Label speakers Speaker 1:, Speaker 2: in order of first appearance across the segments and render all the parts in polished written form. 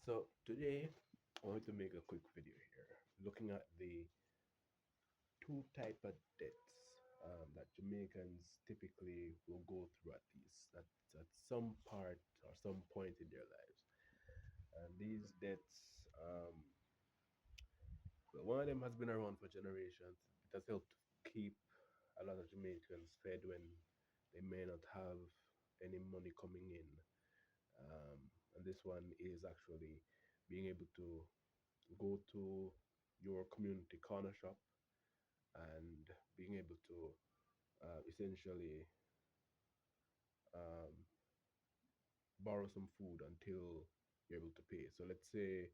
Speaker 1: So today I want to make a quick video here looking at the two type of debts that Jamaicans typically will go through at some part or some point in their lives. And these debts, well, one of them has been around for generations. It has helped keep a lot of Jamaicans fed when they may not have any money coming in. And this one is actually being able to go to your community corner shop and being able to essentially um, borrow some food until you're able to pay. So let's say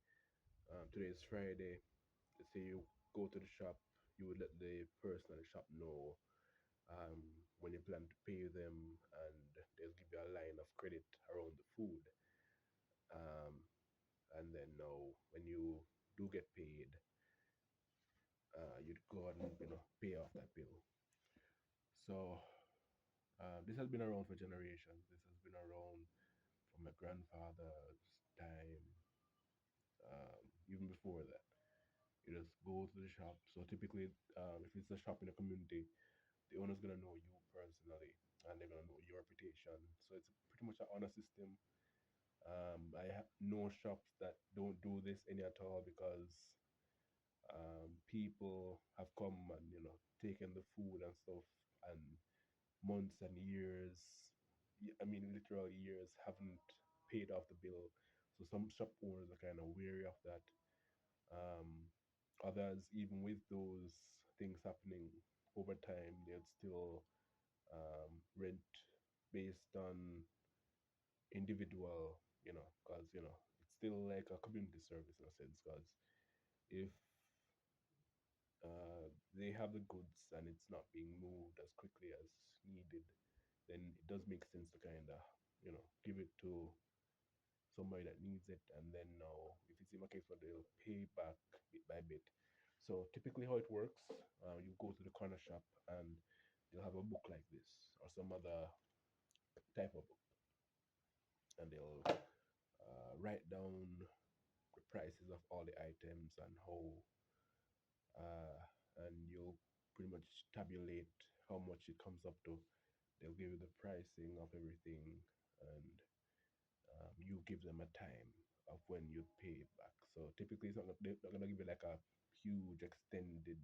Speaker 1: today is Friday. Let's say you go to the shop, you would let the person at the shop know um, when you plan to pay them, and they'll give you a line of credit around the food. Um, and then now, when you do get paid, you'd go ahead and pay off that bill. So this has been around for generations. This has been around from my grandfather's time, even before that. You just go to the shop. So typically, if it's a shop in a community, the owner's gonna know you personally, and they're gonna know your reputation. So it's pretty much an honor system. I have no shops that don't do this any at all because people have come and taken the food and stuff, and months and years, I mean literal years, haven't paid off the bill. So some shop owners are kind of wary of that. Um, Others, even with those things happening over time, they'd still rent based on individual, because it's still like a community service in a sense. Because if they have the goods and it's not being moved as quickly as needed, then it does make sense to kind of, give it to somebody that needs it. And then now, if it's in a case where they'll pay back bit by bit. So typically, how it works, you go to the corner shop and they'll have a book like this or some other type of book, and they'll write down the prices of all the items and how uh, and you'll pretty much tabulate how much it comes up to. They'll give you the pricing of everything, and you give them a time of when you pay it back. So typically, they're not gonna give you like a huge extended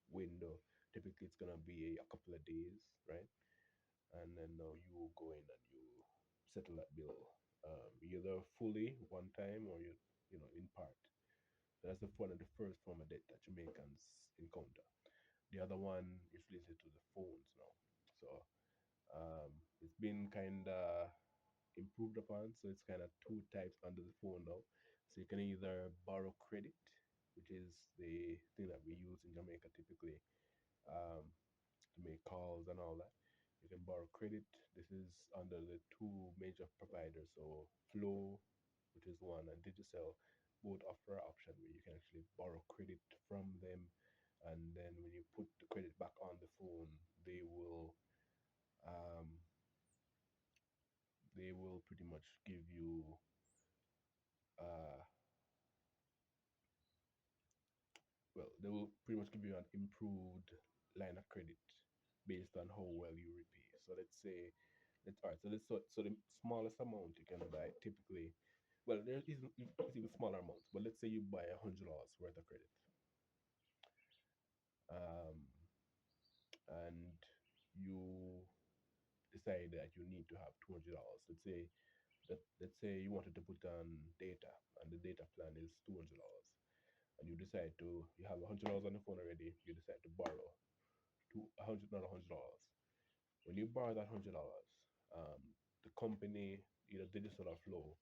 Speaker 1: window. Typically, it's gonna be a couple of days, right? And then now you go in and you settle that bill, either fully one time or in part. That's one of the first form of debt that Jamaicans encounter. The other one is related to the phones now. So it's been kind of improved upon. So it's kind of two types under the phone now. So you can either borrow credit, which is the thing that we use in Jamaica typically um, to make calls and all that. You can borrow credit. This is under the two major providers. So Flow, which is one, and Digicel, both offer an option where you can actually borrow credit from them, and then when you put the credit back on the phone, um, they will pretty much give you uh, they will pretty much give you an improved line of credit based on how well you repay. So let's say, all right. So the smallest amount you can buy typically, well, there isn't it's even smaller amounts. But let's say you buy $100 worth of credit, um, and you decide that you need to have $200. Let's say you wanted to put on data, and the data plan is $200, and you have $100 on the phone already. You decide to borrow to not $100. When you borrow that $100, the company, either Digital or Flow,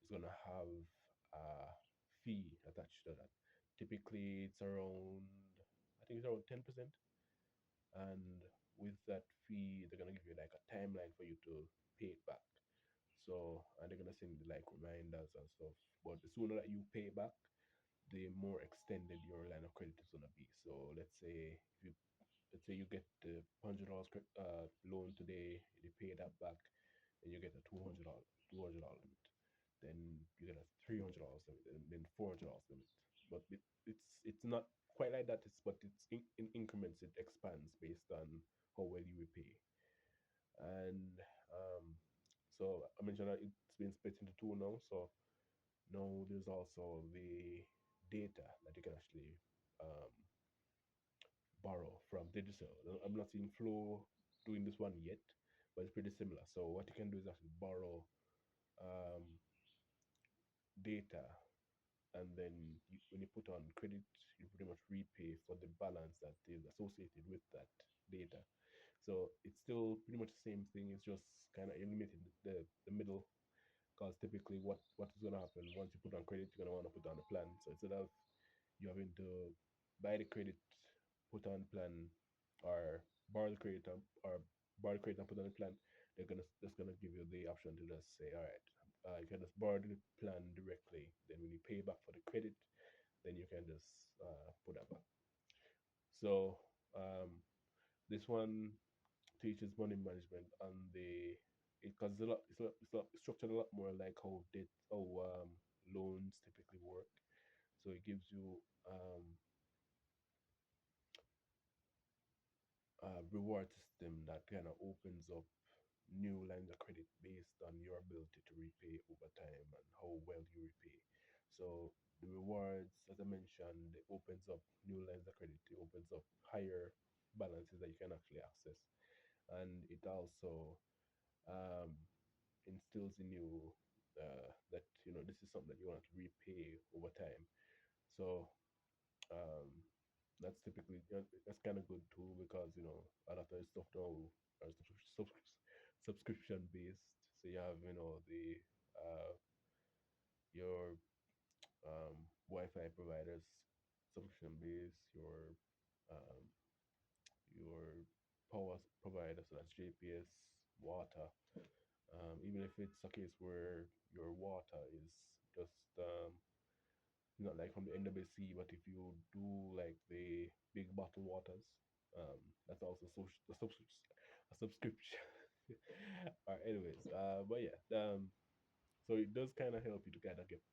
Speaker 1: is gonna have a fee attached to that. Typically, it's around, I think it's around 10%, and with that fee, they're gonna give you like a timeline for you to pay it back. So, and they're gonna send you like reminders and stuff. But the sooner that you pay back, the more extended your line of credit is gonna be. So, let's say you get the $100 loan today, you pay that back, and you get a $200 limit. then you get a $300 limit, and then $400 limit. But it's not quite like that. It's but it's in increments. It expands based on how well you repay. And so I mentioned that it's been split into two now. So now there's also the data that you can actually um, borrow from digital. I'm not seeing Flow doing this one yet, but it's pretty similar. So what you can do is actually borrow um, data, and then when you put on credit, you pretty much repay for the balance that is associated with that data. So it's still pretty much the same thing. It's just kind of eliminating the middle, because typically what is going to happen once you put on credit, you're going to want to put on a plan. So instead of you having to buy the credit, put on plan, or borrow the credit or borrow the credit and put on the plan, they're gonna just gonna give you the option to just say, all right, you can just borrow the plan directly. Then when you pay back for the credit, then you can just put that back. So this one teaches money management and the because it's structured a lot more like how debt how loans typically work. So it gives you a reward system that kind of opens up new lines of credit based on your ability to repay over time and how well you repay. So the rewards, as I mentioned, it opens up new lines of credit. It opens up higher balances that you can actually access, and it also um, instills in you that this is something that you want to repay over time. So um, that's typically that's kind of good too, because a lot of this stuff now are subscription based. So you have the your Wi-Fi providers subscription based, um, your power provider, so that's JPS, water. Even if it's a case where your water is just not like from the NWC, but if you do like the big bottle waters, that's also a subscription. Anyways, but yeah, so it does kind of help you to kind of get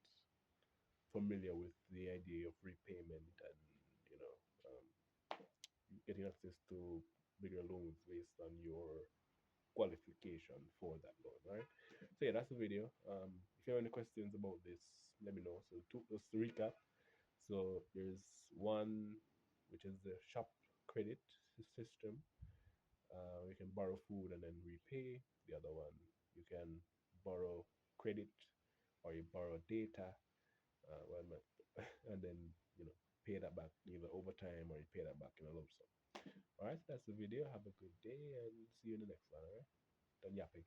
Speaker 1: familiar with the idea of repayment and you know getting access to bigger loans based on your qualification for that loan, right? So yeah, that's the video. If you have any questions about this, let me know. So just to recap, so there's one which is the shop credit system. You can borrow food and then repay. The other one, you can borrow credit or you borrow data, and then pay that back either over time or you pay that back in a lump sum. All right, so that's the video. Have a good day and see you in the next one. All right, done yapping.